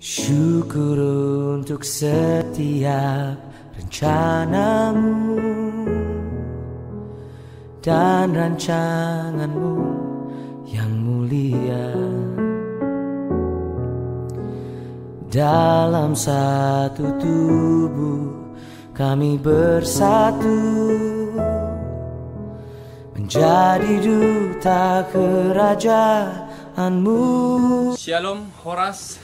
Syukur untuk setiap rencanamu dan rancanganmu yang mulia. Dalam satu tubuh kami bersatu menjadi duta kerajaanmu. Shalom Horas,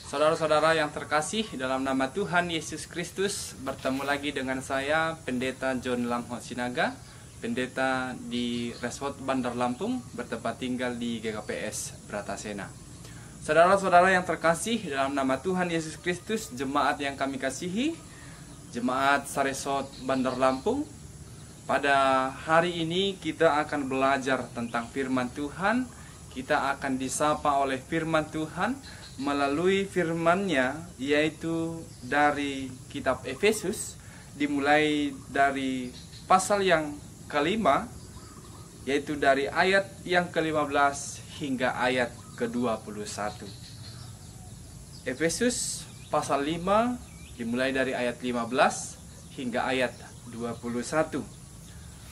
saudara-saudara yang terkasih dalam nama Tuhan Yesus Kristus. Bertemu lagi dengan saya, Pendeta John Lamhot Sinaga, pendeta di Resort Bandar Lampung, bertempat tinggal di GKPS Bratasena. Saudara-saudara yang terkasih dalam nama Tuhan Yesus Kristus, jemaat yang kami kasihi, jemaat Saresot Bandar Lampung, pada hari ini kita akan belajar tentang firman Tuhan. Kita akan disapa oleh firman Tuhan melalui firman-Nya, yaitu dari kitab Efesus, dimulai dari pasal yang kelima, yaitu dari ayat yang ke-15 hingga ayat ke-21. Efesus pasal 5 dimulai dari ayat 15 hingga ayat 21.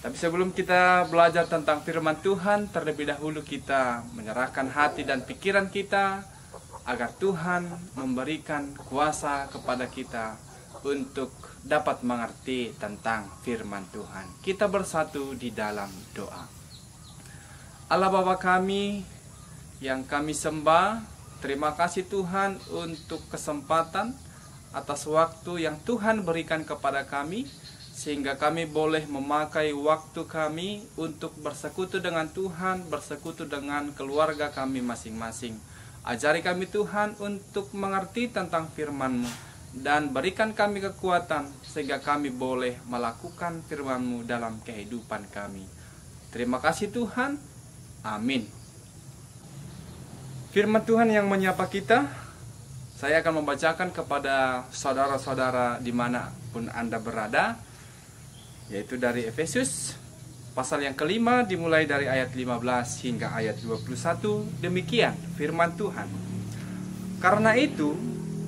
Tapi sebelum kita belajar tentang firman Tuhan, terlebih dahulu kita menyerahkan hati dan pikiran kita agar Tuhan memberikan kuasa kepada kita untuk dapat mengerti tentang firman Tuhan. Kita bersatu di dalam doa. Allah Bapa kami yang kami sembah, terima kasih Tuhan untuk kesempatan atas waktu yang Tuhan berikan kepada kami, sehingga kami boleh memakai waktu kami untuk bersekutu dengan Tuhan, bersekutu dengan keluarga kami masing-masing. Ajari kami Tuhan untuk mengerti tentang firman-Mu, dan berikan kami kekuatan sehingga kami boleh melakukan firman-Mu dalam kehidupan kami. Terima kasih Tuhan. Amin. Firman Tuhan yang menyapa kita, saya akan membacakan kepada saudara-saudara dimanapun Anda berada, yaitu dari Efesus pasal yang kelima dimulai dari ayat 15 hingga ayat 21. Demikian firman Tuhan. Karena itu,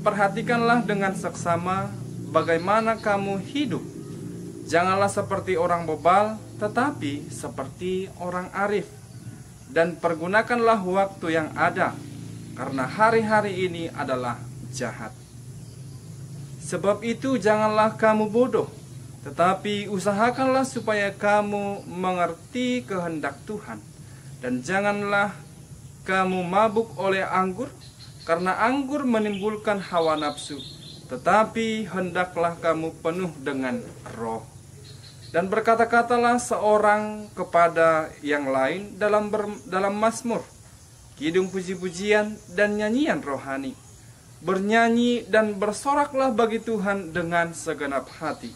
perhatikanlah dengan seksama bagaimana kamu hidup. Janganlah seperti orang bebal, tetapi seperti orang arif. Dan pergunakanlah waktu yang ada, karena hari-hari ini adalah jahat. Sebab itu janganlah kamu bodoh, tetapi usahakanlah supaya kamu mengerti kehendak Tuhan. Dan janganlah kamu mabuk oleh anggur, karena anggur menimbulkan hawa nafsu, tetapi hendaklah kamu penuh dengan roh. Dan berkata-katalah seorang kepada yang lain dalam mazmur, kidung puji-pujian dan nyanyian rohani. Bernyanyi dan bersoraklah bagi Tuhan dengan segenap hati.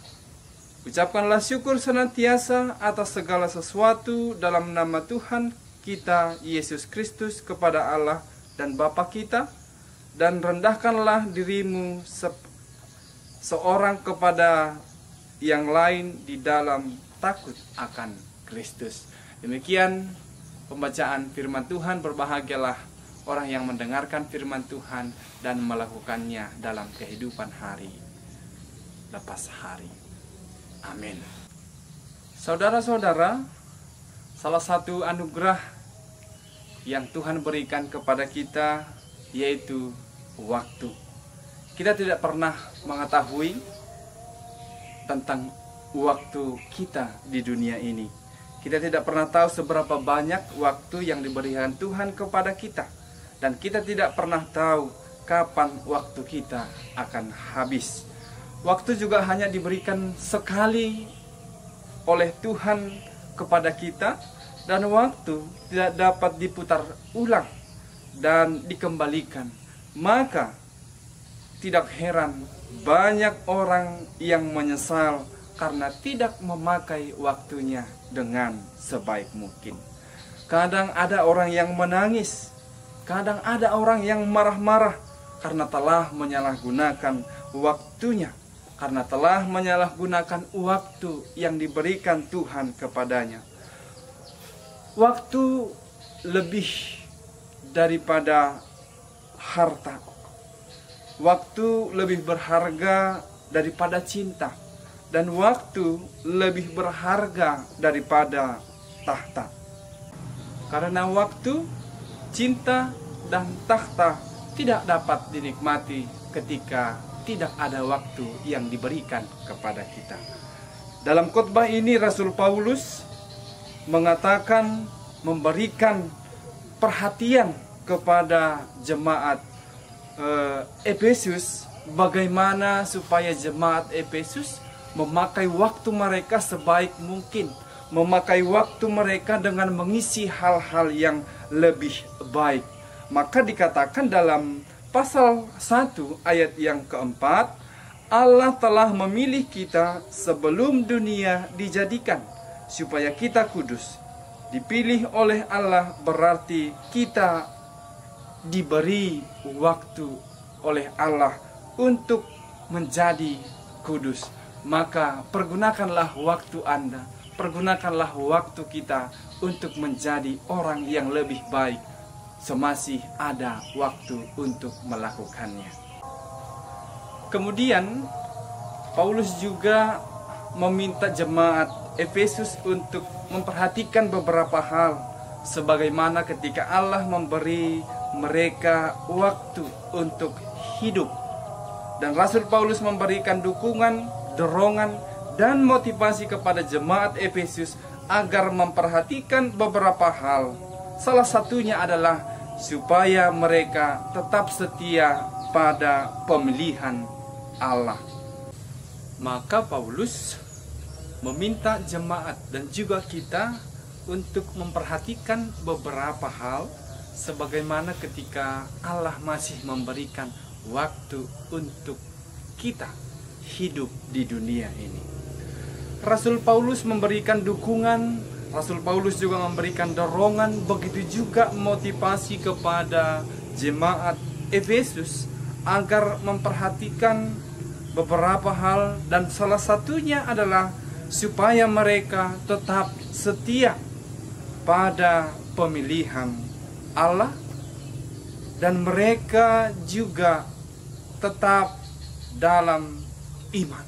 Ucapkanlah syukur senantiasa atas segala sesuatu dalam nama Tuhan kita Yesus Kristus kepada Allah dan Bapa kita, dan rendahkanlah dirimu seorang kepada yang lain di dalam takut akan Kristus. Demikian pembacaan firman Tuhan. Berbahagialah orang yang mendengarkan firman Tuhan dan melakukannya dalam kehidupan hari lepas hari. Amin. Saudara-saudara, salah satu anugerah yang Tuhan berikan kepada kita yaitu waktu. Kita tidak pernah mengetahui tentang waktu kita di dunia ini. Kita tidak pernah tahu seberapa banyak waktu yang diberikan Tuhan kepada kita, dan kita tidak pernah tahu kapan waktu kita akan habis. Waktu juga hanya diberikan sekali oleh Tuhan kepada kita, dan waktu tidak dapat diputar ulang dan dikembalikan. Maka tidak heran banyak orang yang menyesal karena tidak memakai waktunya dengan sebaik mungkin. Kadang ada orang yang menangis, kadang ada orang yang marah-marah karena telah menyalahgunakan waktunya, karena telah menyalahgunakan waktu yang diberikan Tuhan kepadanya. Waktu lebih daripada harta. waktu lebih berharga daripada cinta, dan waktu lebih berharga daripada tahta. Karena waktu, cinta, dan tahta tidak dapat dinikmati ketika tidak ada waktu yang diberikan kepada kita. Dalam khotbah ini Rasul Paulus mengatakan, memberikan perhatian kepada jemaat Efesus, bagaimana supaya jemaat Efesus memakai waktu mereka sebaik mungkin, memakai waktu mereka dengan mengisi hal-hal yang lebih baik. Maka dikatakan dalam pasal 1 ayat yang keempat, Allah telah memilih kita sebelum dunia dijadikan, supaya kita kudus. Dipilih oleh Allah berarti kita diberi waktu oleh Allah untuk menjadi kudus. Maka pergunakanlah waktu Anda, pergunakanlah waktu kita untuk menjadi orang yang lebih baik semasih ada waktu untuk melakukannya. Kemudian Paulus juga meminta jemaat Efesus untuk memperhatikan beberapa hal, sebagaimana ketika Allah memberi mereka waktu untuk hidup. Dan Rasul Paulus memberikan dukungan, dorongan, dan motivasi kepada jemaat Efesus agar memperhatikan beberapa hal. Salah satunya adalah supaya mereka tetap setia pada pemilihan Allah. Maka Paulus meminta jemaat dan juga kita untuk memperhatikan beberapa hal, sebagaimana ketika Allah masih memberikan waktu untuk kita hidup di dunia ini. Rasul Paulus memberikan dukungan, Rasul Paulus juga memberikan dorongan, begitu juga motivasi kepada jemaat Efesus agar memperhatikan beberapa hal, dan salah satunya adalah supaya mereka tetap setia pada pemilihan Allah, dan mereka juga tetap dalam iman.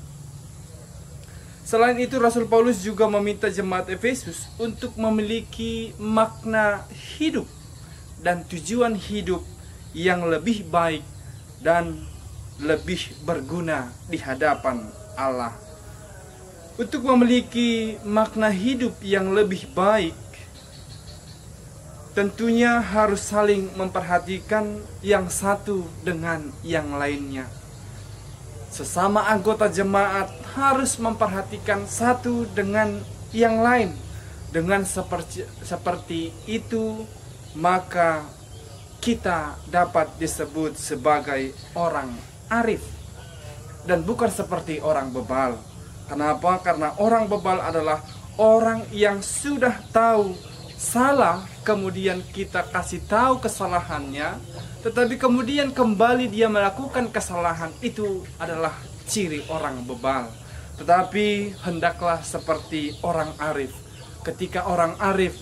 Selain itu, Rasul Paulus juga meminta jemaat Efesus untuk memiliki makna hidup dan tujuan hidup yang lebih baik dan lebih berguna di hadapan Allah. Untuk memiliki makna hidup yang lebih baik, tentunya harus saling memperhatikan yang satu dengan yang lainnya. Sesama anggota jemaat harus memperhatikan satu dengan yang lain. Dengan seperti itu, maka kita dapat disebut sebagai orang arif dan bukan seperti orang bebal. Kenapa? Karena orang bebal adalah orang yang sudah tahu salah, kemudian kita kasih tahu kesalahannya, tetapi kemudian kembali dia melakukan kesalahan. Itu adalah ciri orang bebal. Tetapi hendaklah seperti orang arif. Ketika orang arif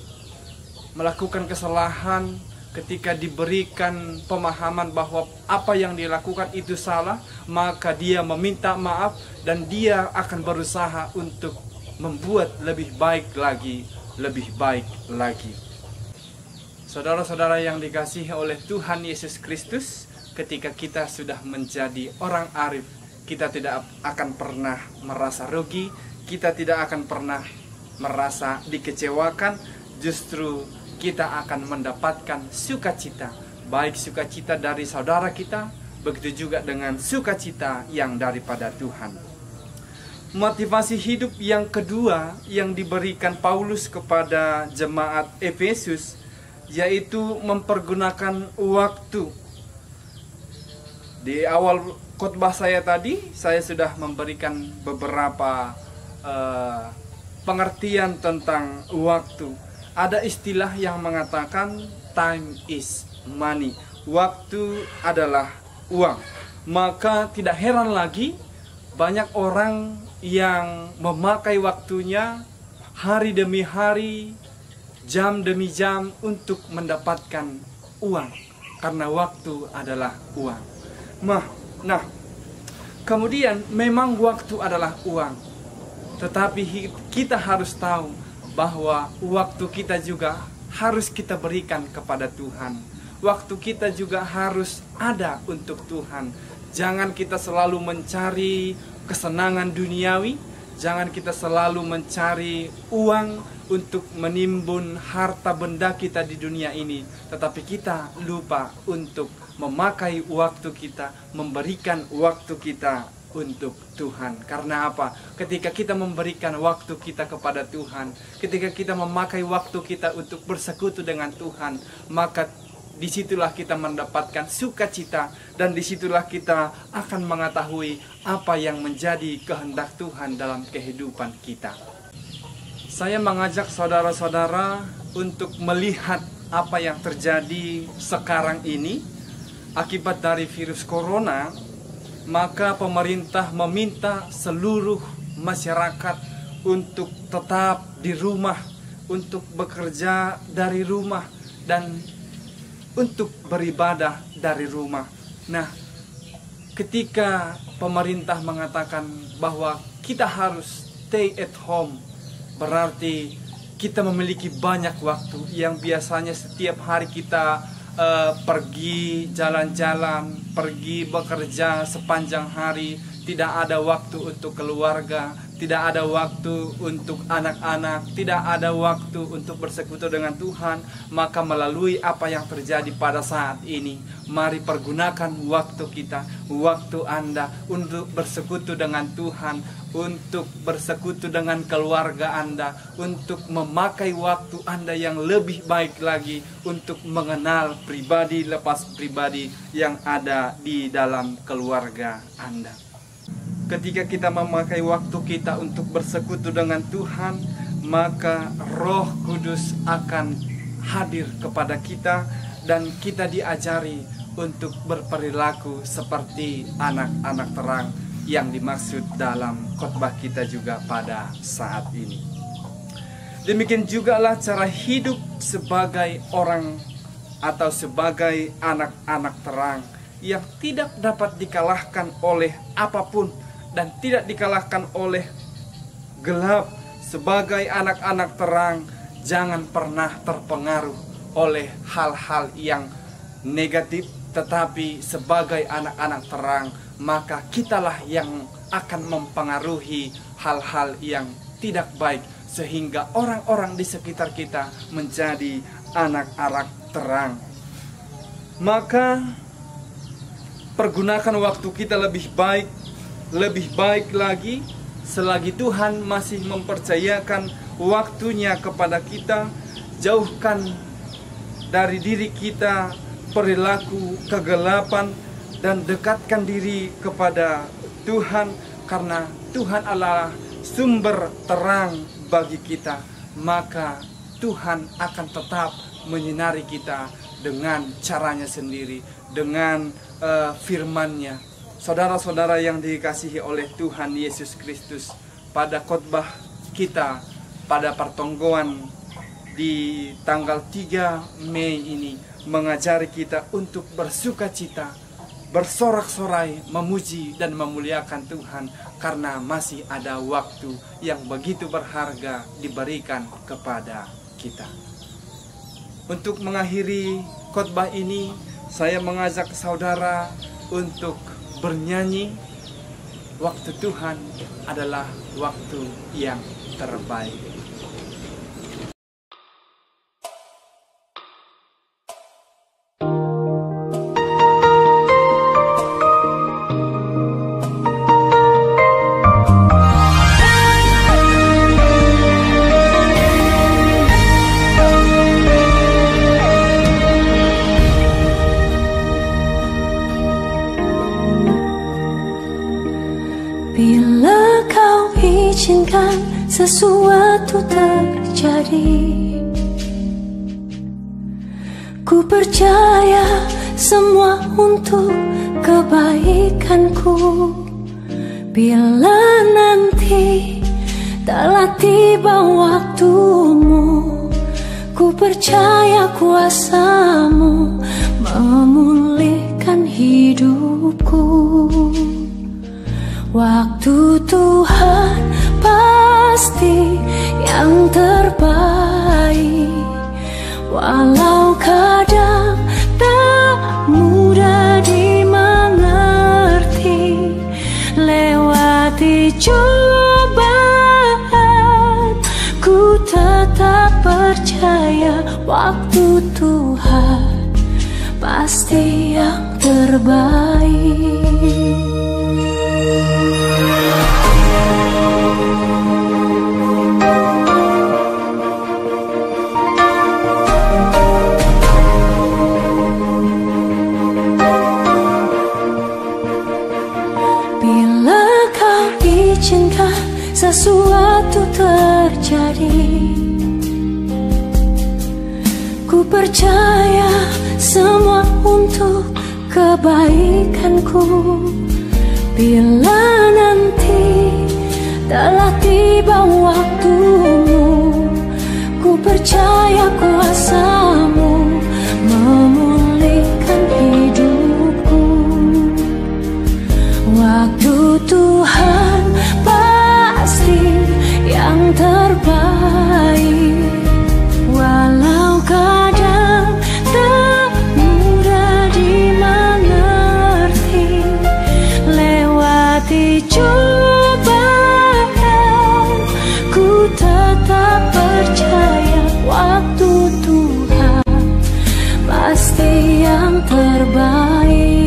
melakukan kesalahan, ketika diberikan pemahaman bahwa apa yang dilakukan itu salah, maka dia meminta maaf dan dia akan berusaha untuk membuat lebih baik lagi, lebih baik lagi. Saudara-saudara yang dikasihi oleh Tuhan Yesus Kristus, ketika kita sudah menjadi orang arif, kita tidak akan pernah merasa rugi, kita tidak akan pernah merasa dikecewakan, justru kita akan mendapatkan sukacita, baik sukacita dari saudara kita, begitu juga dengan sukacita yang daripada Tuhan. Motivasi hidup yang kedua yang diberikan Paulus kepada jemaat Efesus, yaitu mempergunakan waktu. Di awal khotbah saya tadi, saya sudah memberikan beberapa pengertian tentang waktu. Ada istilah yang mengatakan time is money. Waktu adalah uang. Maka tidak heran lagi banyak orang yang memakai waktunya hari demi hari, jam demi jam untuk mendapatkan uang. Karena waktu adalah uang. Nah, kemudian memang waktu adalah uang. Tetapi kita harus tahu bahwa waktu kita juga harus kita berikan kepada Tuhan. Waktu kita juga harus ada untuk Tuhan. Jangan kita selalu mencari kesenangan duniawi. Jangan kita selalu mencari uang untuk menimbun harta benda kita di dunia ini. Tetapi kita lupa untuk memakai waktu kita, memberikan waktu kita untuk Tuhan. Karena apa? Ketika kita memberikan waktu kita kepada Tuhan, ketika kita memakai waktu kita untuk bersekutu dengan Tuhan, maka disitulah kita mendapatkan sukacita, dan disitulah kita akan mengetahui apa yang menjadi kehendak Tuhan dalam kehidupan kita. Saya mengajak saudara-saudara untuk melihat apa yang terjadi sekarang ini akibat dari virus corona. Maka pemerintah meminta seluruh masyarakat untuk tetap di rumah, untuk bekerja dari rumah, dan untuk beribadah dari rumah. Nah, ketika pemerintah mengatakan bahwa kita harus stay at home, berarti kita memiliki banyak waktu yang biasanya setiap hari kita pergi jalan-jalan, pergi bekerja sepanjang hari, tidak ada waktu untuk keluarga, tidak ada waktu untuk anak-anak, tidak ada waktu untuk bersekutu dengan Tuhan. Maka melalui apa yang terjadi pada saat ini, mari pergunakan waktu kita, waktu Anda untuk bersekutu dengan Tuhan, untuk bersekutu dengan keluarga Anda, untuk memakai waktu Anda yang lebih baik lagi untuk mengenal pribadi lepas pribadi yang ada di dalam keluarga Anda. Ketika kita memakai waktu kita untuk bersekutu dengan Tuhan, maka Roh Kudus akan hadir kepada kita, dan kita diajari untuk berperilaku seperti anak-anak terang yang dimaksud dalam khotbah kita juga pada saat ini. Demikian jugalah cara hidup sebagai orang atau sebagai anak-anak terang yang tidak dapat dikalahkan oleh apapun dan tidak dikalahkan oleh gelap. Sebagai anak-anak terang, jangan pernah terpengaruh oleh hal-hal yang negatif, tetapi sebagai anak-anak terang, maka kitalah yang akan mempengaruhi hal-hal yang tidak baik, sehingga orang-orang di sekitar kita menjadi anak-anak terang. Maka pergunakan waktu kita lebih baik lagi selagi Tuhan masih mempercayakan waktunya kepada kita. Jauhkan dari diri kita perilaku kegelapan dan dekatkan diri kepada Tuhan, karena Tuhan adalah sumber terang bagi kita. Maka Tuhan akan tetap menyinari kita dengan caranya sendiri, dengan firman-Nya. Saudara-saudara yang dikasihi oleh Tuhan Yesus Kristus, pada khotbah kita pada pertonggoan di tanggal 3 Mei ini mengajari kita untuk bersukacita, bersorak-sorai, memuji dan memuliakan Tuhan, karena masih ada waktu yang begitu berharga diberikan kepada kita. Untuk mengakhiri khotbah ini, saya mengajak saudara untuk bernyanyi. Waktu Tuhan adalah waktu yang terbaik. Bila kau izinkan sesuatu terjadi, ku percaya semua untuk kebaikanku. Bila nanti telah tiba waktumu, ku percaya kuasa-Mu memulihkan hidupku. waktu Tuhan pasti yang terbaik. Bila kau izinkan sesuatu terjadi, ku percaya semua untuk kebaikanku. Bila nanti telah tiba waktumu, ku percaya kuasamu memulihkan hidupku. Waktu Tuhan pasti yang terbaik, walau kadang tak mudah dimengerti. Lewati cobaan, ku tetap percaya waktu Tuhan pasti yang terbaik.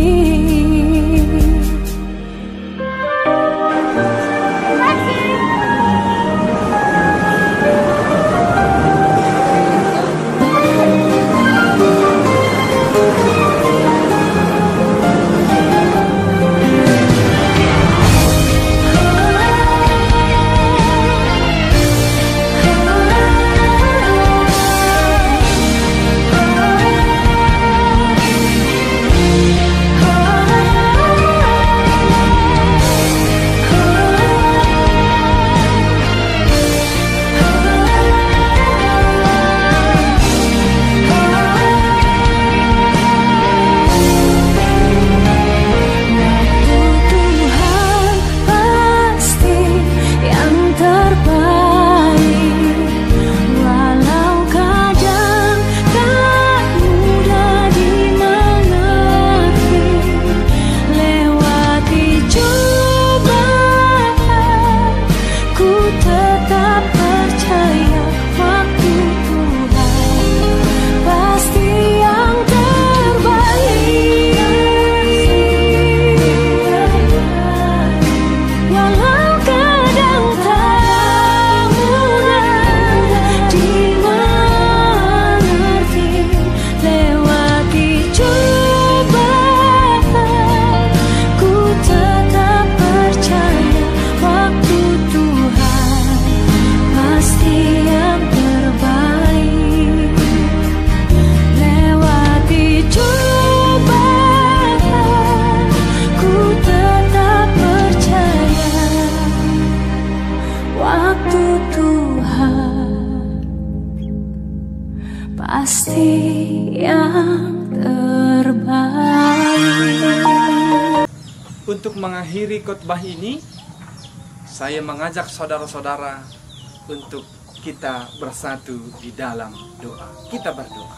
Pasti yang terbaik. Untuk mengakhiri khotbah ini, saya mengajak saudara-saudara untuk kita bersatu di dalam doa. Kita berdoa.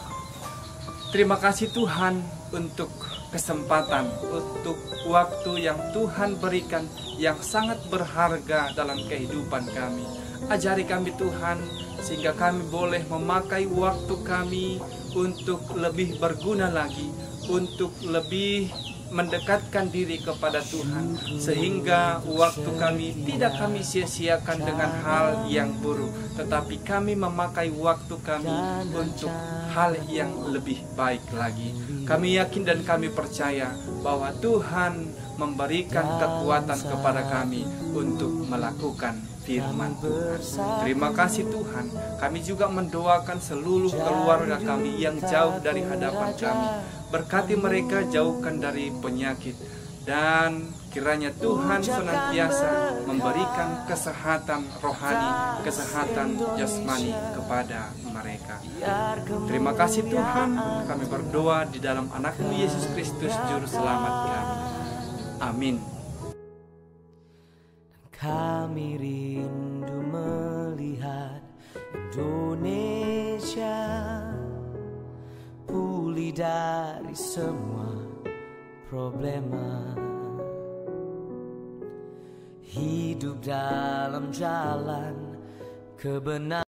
Terima kasih Tuhan untuk kesempatan, untuk waktu yang Tuhan berikan yang sangat berharga dalam kehidupan kami. Ajari kami Tuhan, sehingga kami boleh memakai waktu kami untuk lebih berguna lagi, untuk lebih mendekatkan diri kepada Tuhan, sehingga waktu kami tidak kami sia-siakan dengan hal yang buruk, tetapi kami memakai waktu kami untuk hal yang lebih baik lagi. Kami yakin dan kami percaya bahwa Tuhan memberikan kekuatan kepada kami untuk melakukan firman Tuhan. Terima kasih Tuhan. Kami juga mendoakan seluruh keluarga kami yang jauh dari hadapan kami. Berkati mereka, jauhkan dari penyakit, dan kiranya Tuhan senantiasa memberikan kesehatan rohani, kesehatan jasmani kepada mereka. Terima kasih Tuhan. Kami berdoa di dalam anak-Mu Yesus Kristus Juru Selamat kami. Amin. Kami rindu melihat Indonesia pulih dari semua problema, hidup dalam jalan kebenaran.